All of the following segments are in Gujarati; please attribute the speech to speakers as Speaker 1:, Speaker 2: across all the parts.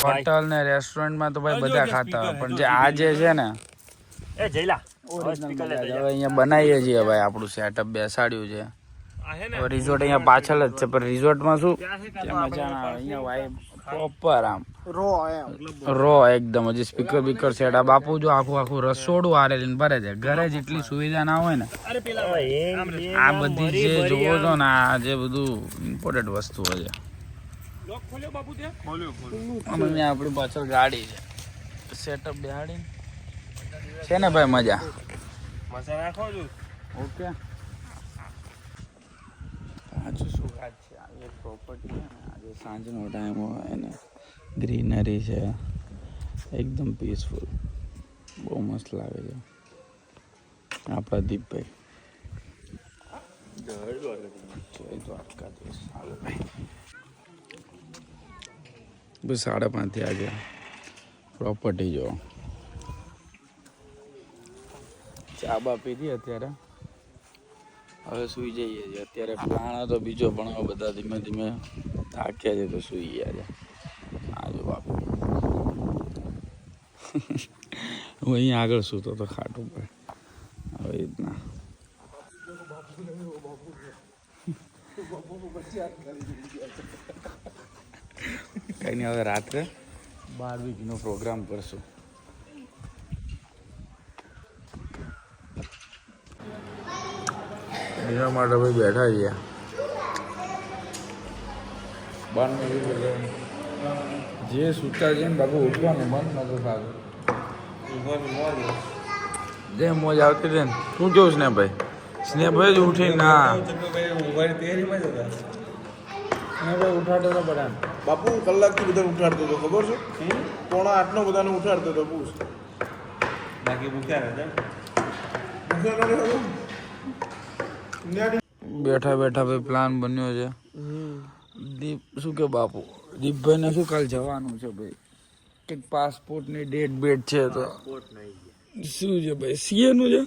Speaker 1: હોટલ ને રેસ્ટોરન્ટમાં તો ભાઈ બધા ખાતા હોય, પણ જે આ જે છે ને
Speaker 2: એ જઈલા
Speaker 1: અહીંયા બનાવીએ છીએ ભાઈ, આપણું સેટઅપ બેસાડ્યું છે. હવે રિઝોર્ટ અહીંયા પાછળ જ છે, પણ રિઝોર્ટમાં શું મજા ના આવે, અહીંયા વાઈબ પ્રોપર આમ રો એકદમ. હજી સ્પીકર બીકર સેટ. આ બાપુ જો આખું રસોડું આરે લઈને ભરે છે. ઘરે જેટલી સુવિધા ના હોય ને આ બધી જે જોવો છો ને, આ જે બધું ઇમ્પોર્ટન્ટ વસ્તુઓ છે. આપણી પાછળ ગાડી છે, સેટઅપ બેહાડી છે ને ભાઈ, મજા
Speaker 2: રાખો છો.
Speaker 1: ઓકે. પાછું શું વાત છે, આ એક પ્રોપર્ટી છે ને, આજે સાંજનો ટાઈમ હોય ને, ગ્રીનરી છે, એકદમ પીસફુલ, બહુ મસ્ત લાગે છે. આપણા દીપભાઈ જય દ્વારકાધીશ. હાલો ભાઈ, બસ 5:30 વાગ્યા. પ્રોપર્ટી જો ચા બા પીધી અત્યારે, હવે સુઈ જઈએ છીએ. અત્યારે પ્લાન હતો બીજો, પણ હવે બધા ધીમે ધીમે થાક્યા છે તો સુઈ ગયા છે. આજો બાપુ હું અહીંયા આગળ સૂતો તો ખાટું પર. હવે રીતના કઈ નહીં, હવે રાત્રે બારબીક્યુનો પ્રોગ્રામ કરશું. એના માટે ભાઈ બેઠા છીએ. જે સૂતા છે ને બાપુ, ઉઠવાનું મન નતું થતું. જે મોજ આવતી હતી ને. શું કેવું સ્નેહભાઈ? સ્નેહભાઈ જ ઉઠી ના સ્નેહભાઈ ઉઠાડતો હતો બધા
Speaker 3: બાપુ. કલાકથી બધાને ઉઠાડતો હતો, ખબર છે? 7:45 બધાને ઉઠાડતો હતો. પૂછ
Speaker 2: બાકી ભૂખ્યા
Speaker 1: બેઠા બેઠા ભાઈ પ્લાન બન્યો છે. દીપ શું કે બાપુ, દીપભાઈ ને શું કાલ જવાનું છે ભાઈ, કંઈક પાસપોર્ટ ની ડેટ બેટ છે તો શું છે ભાઈ, સીએ નું છે.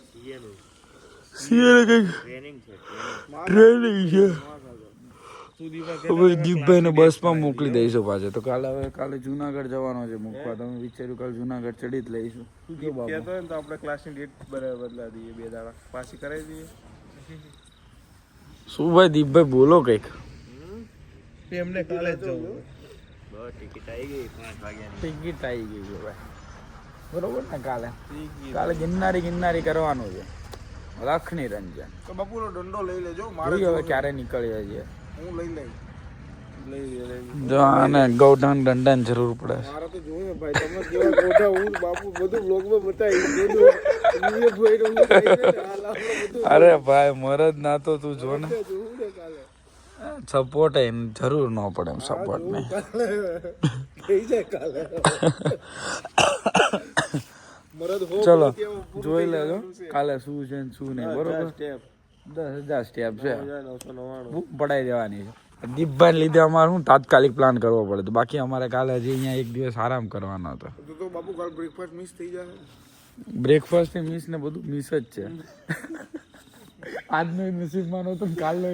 Speaker 1: સીએ ને કંઈક ટ્રેનિંગ છે. ભાઈ દીપભાઈ ને બસમાં મોકલી દઈશું પાછો. તો કાલે જુનાગઢ જવાનો છે મૂકવા. તમે વિચાર્યું કાલે જુનાગઢ ચડી જ લઈશું. શું કે બાપુ?
Speaker 3: તો આપણે ક્લાસની ડેટ બદલા દઈએ, 2 દાડા પાછી કરાવી દઈએ.
Speaker 1: શું ભાઈ દીપભાઈ બોલો કંઈક.
Speaker 3: એમને કાલે જ જવું.
Speaker 2: ટિકિટ આવી ગઈ 5 વાગ્યાની.
Speaker 1: ટિકિટ આવી ગઈ છે ભાઈ, બરોબર ને? કાલે ગિરનારી કરવાનું છે, લખની રંજન.
Speaker 3: તો બાપુનો દંડો લઈ લેજો. મારે
Speaker 1: હવે ક્યારે નીકળીએ છીએ.
Speaker 3: હું લઈ લઈ
Speaker 1: જો આને ગૌઠાન દંડાની જરૂર પડે.
Speaker 3: મારે તો જોયું ભાઈ, તમે કેવા ગોઠા. હું બાપુ બધું બ્લોગમાં બતાવી.
Speaker 1: અરે ભાઈ મરદ ના તો તું જો ને, સપોર્ટ જરૂર ન પડે એમ. સપોર્ટ નહીં ચલો જોઈ લેજો કાલે શું છે ને શું નહીં. બરોબર, 10,000 સ્ટેપ છે, પડાઈ દેવાની છે. દીપભાઈ લીધે અમારે શું તાત્કાલિક પ્લાન કરવો પડે, તો બાકી અમારે કાલે હજી અહીંયા એક દિવસ આરામ કરવાનો હતો.
Speaker 3: તો બાપુ કાલ બ્રેકફાસ્ટ મિસ થઈ જાય.
Speaker 1: બ્રેકફાસ્ટ ને મિસ ને બધું મિસ જ છે. આજનો નસીબમાં નહોતો, કાલનો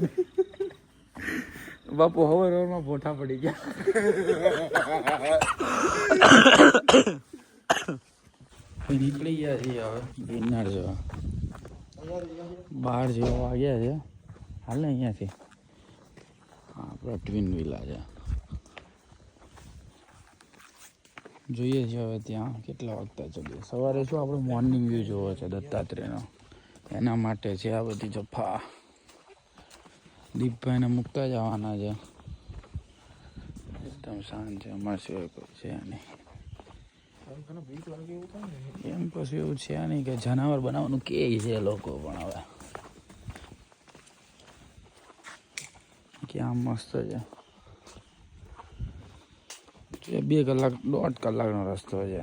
Speaker 1: બાપુ હવારમાં ભોઠા પડી ગયા. નીકળી ગયા છીએ હવે ગિરનાર જેવા. 12 જેવા વાગ્યા છે. હાલ ને અહીંયાથી આપણા ટ્વિન વિલા છે. જોઈએ છીએ હવે ત્યાં કેટલા વાગતા ચડીએ. સવારે શું આપણે મોર્નિંગ વ્યૂ જોવો છે દત્તાત્રેયનો, એના માટે છે આ બધી જફા. દીપભાઈને મૂકતા જવાના છે. એકદમ શાંત છે, અમારા સિવાય કોઈ છે નહીં. એમ પછી એવું છે નહીં કે જનાવર બનાવવાનું કે છે લોકો, પણ હવે ક્યાં મસ્ત છે. 2 કલાક 1.5 કલાકનો રસ્તો છે.